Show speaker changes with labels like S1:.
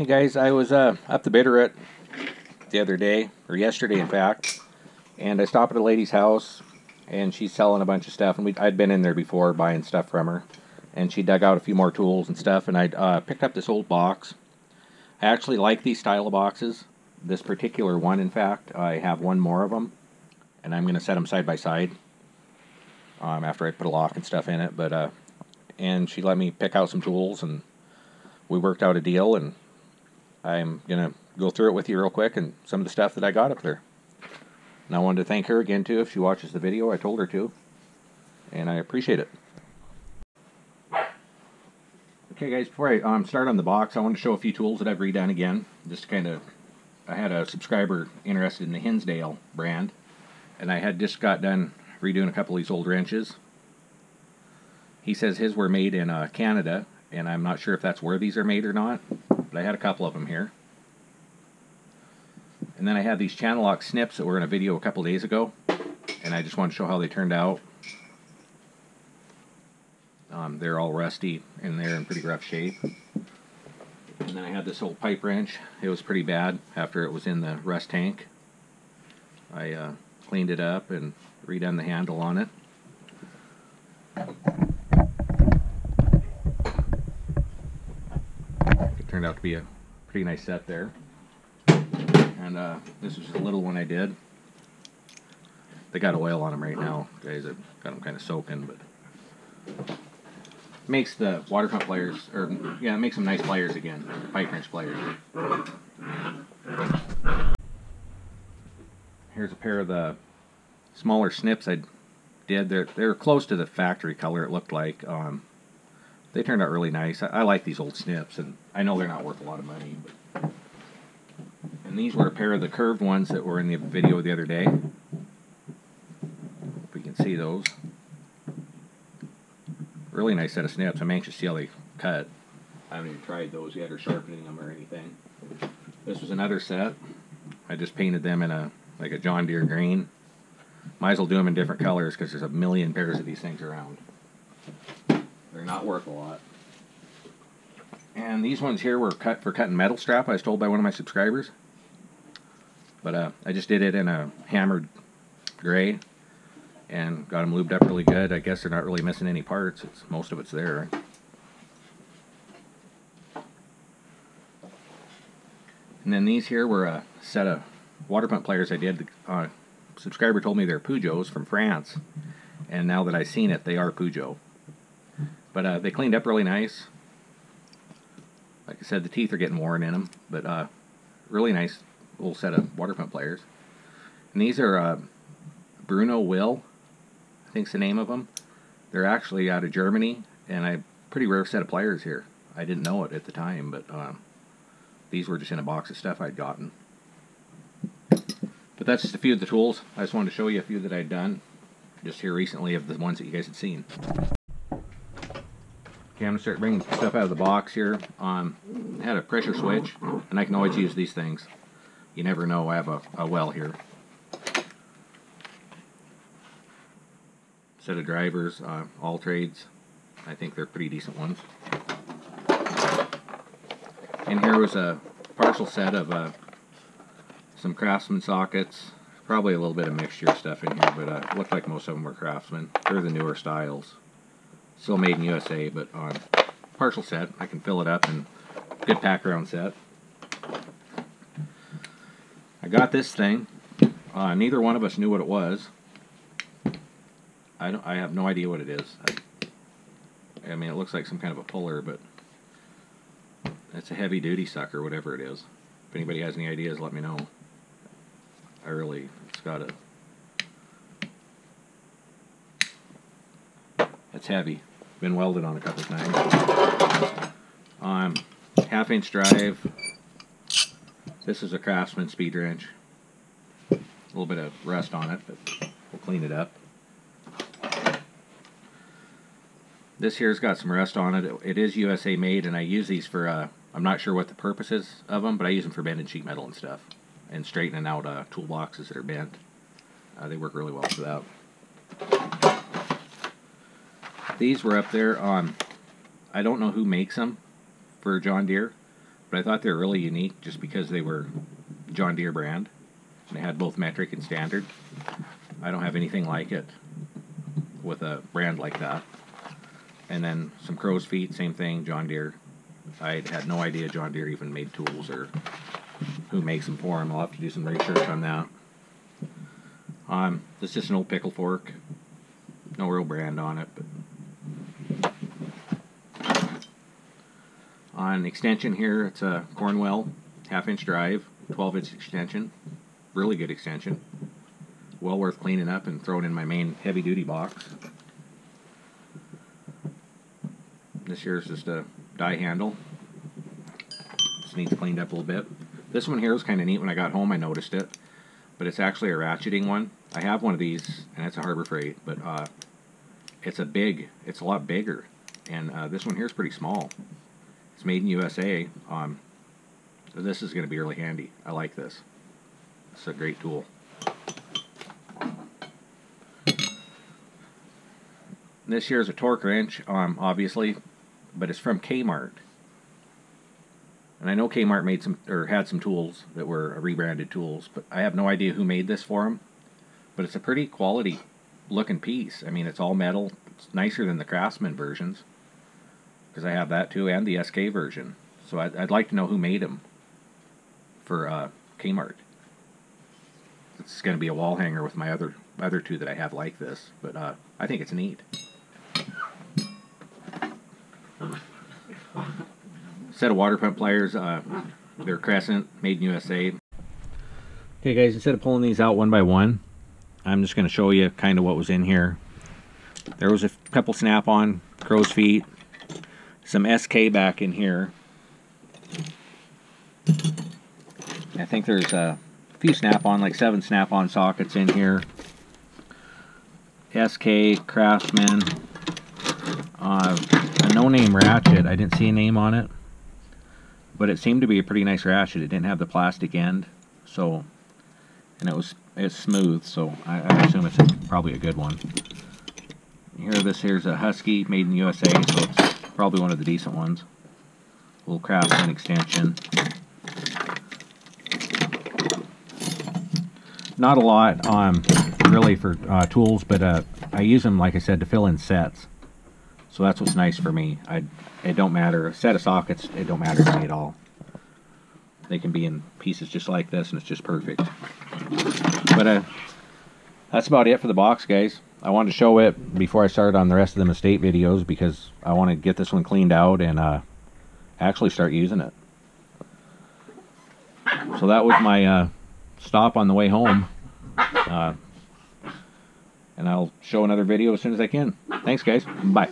S1: Guys, I was up the Bitterroot the other day, or yesterday in fact, and I stopped at a lady's house, and she's selling a bunch of stuff, and I'd been in there before buying stuff from her, and she dug out a few more tools and stuff, and I picked up this old box. I actually like these style of boxes. This particular one, in fact, I have one more of them, and I'm going to set them side by side after I put a lock and stuff in it, and she let me pick out some tools, and we worked out a deal, and I'm going to go through it with you real quick and some of the stuff that I got up there. And I wanted to thank her again, too, if she watches the video. I told her to, and I appreciate it. Okay, guys, before I start on the box, I want to show a few tools that I've redone again. Just kind of, I had a subscriber interested in the Hinsdale brand, and I had just got done redoing a couple of these old wrenches. He says his were made in Canada, and I'm not sure if that's where these are made or not, but I had a couple of them here. And then I had these channel lock snips that were in a video a couple days ago, and I just wanted to show how they turned out. They're all rusty and they're in pretty rough shape. And then I had this old pipe wrench. It was pretty bad after it was in the rust tank. I cleaned it up and redone the handle on it. It turned out to be a pretty nice set there. And this was just a little one I did. They got oil on them right now, guys. I've got them kind of soaking, but makes the water pump pliers, or yeah, it makes them nice pliers again, pipe wrench pliers. Here's a pair of the smaller snips I did. They're close to the factory color, it looked like. They turned out really nice. I like these old snips, and I know they're not worth a lot of money. But and these were a pair of the curved ones that were in the video the other day. Hope you can see those. Really nice set of snips. I'm anxious to see how they cut. I haven't even tried those yet or sharpening them or anything. This was another set. I just painted them in like a John Deere green. Might as well do them in different colors because there's a million pairs of these things around. They're not worth a lot. And these ones here were cut for cutting metal strap, I was told by one of my subscribers. But I just did it in a hammered gray and got them lubed up really good. I guess they're not really missing any parts. Most of it's there. And then these here were a set of water pump pliers I did. The subscriber told me they're Peugeots from France, and now that I've seen it, they are Peugeot. But they cleaned up really nice. Like I said, the teeth are getting worn in them, but really nice little set of water pump pliers. And these are Bruno Will, I think's the name of them. They're actually out of Germany, and a pretty rare set of pliers here. I didn't know it at the time, but these were just in a box of stuff I'd gotten. But that's just a few of the tools. I just wanted to show you a few that I'd done just here recently of the ones that you guys had seen. Okay, I'm going to start bringing stuff out of the box here. I had a pressure switch, and I can always use these things. You never know. I have a well here. Set of drivers, all trades. I think they're pretty decent ones. And here was a partial set of some Craftsman sockets. Probably a little bit of mixture stuff in here, but it looked like most of them were Craftsman. They're the newer styles. Still made in USA, but partial set. I can fill it up, and good pack around set. I got this thing. Neither one of us knew what it was. I have no idea what it is. I mean, it looks like some kind of a puller, but it's a heavy-duty sucker, whatever it is. If anybody has any ideas, let me know. It's got a... It's heavy. Been welded on a couple of times. Half-inch drive. This is a Craftsman speed wrench. A little bit of rust on it, but we'll clean it up. This here's got some rust on it. It is USA made, and I use these for, I'm not sure what the purpose is of them, but I use them for bending sheet metal and stuff, and straightening out toolboxes that are bent. They work really well for that. These were up there on, I don't know who makes them for John Deere, but I thought they were really unique just because they were John Deere brand. They had both metric and standard. I don't have anything like it with a brand like that. And then some crow's feet, same thing, John Deere. I had no idea John Deere even made tools or who makes them for them. I'll have to do some research on that. This is just an old pickle fork. No real brand on it, but on extension here, it's a Cornwell 1/2-inch drive, 12-inch extension. Really good extension. Well worth cleaning up and throwing in my main heavy-duty box. This here is just a die handle. Just needs cleaned up a little bit. This one here was kind of neat. When I got home, I noticed it, but it's actually a ratcheting one. I have one of these, and it's a Harbor Freight, but it's a lot bigger, and this one here is pretty small. It's made in USA. So this is going to be really handy. I like this. It's a great tool. This here is a torque wrench, obviously, but it's from Kmart. And I know Kmart made some, or had some tools that were rebranded tools, but I have no idea who made this for them. But it's a pretty quality looking piece. I mean, it's all metal. It's nicer than the Craftsman versions, because I have that too, and the SK version. So I'd like to know who made them for Kmart. It's going to be a wall hanger with my other two that I have like this, but I think it's neat. Set of water pump pliers. They're Crescent, made in USA. Okay guys, instead of pulling these out one by one, I'm just going to show you kind of what was in here. There was a couple snap-on crow's feet, some SK back in here. I think there's a few snap-on, like 7 snap-on sockets in here. SK, Craftsman, a no-name ratchet. I didn't see a name on it, but it seemed to be a pretty nice ratchet. It didn't have the plastic end, so, and it's smooth, so I assume it's probably a good one. Here's a Husky, made in USA, so it's probably one of the decent ones. Little Craftsman extension. Not a lot, really, for tools, but I use them, like I said, to fill in sets. So that's what's nice for me. It don't matter. A set of sockets, it don't matter to me at all. They can be in pieces just like this, and it's just perfect. But that's about it for the box, guys. I wanted to show it before I started on the rest of the estate videos, because I want to get this one cleaned out and actually start using it. So that was my stop on the way home. And I'll show another video as soon as I can. Thanks, guys. Bye.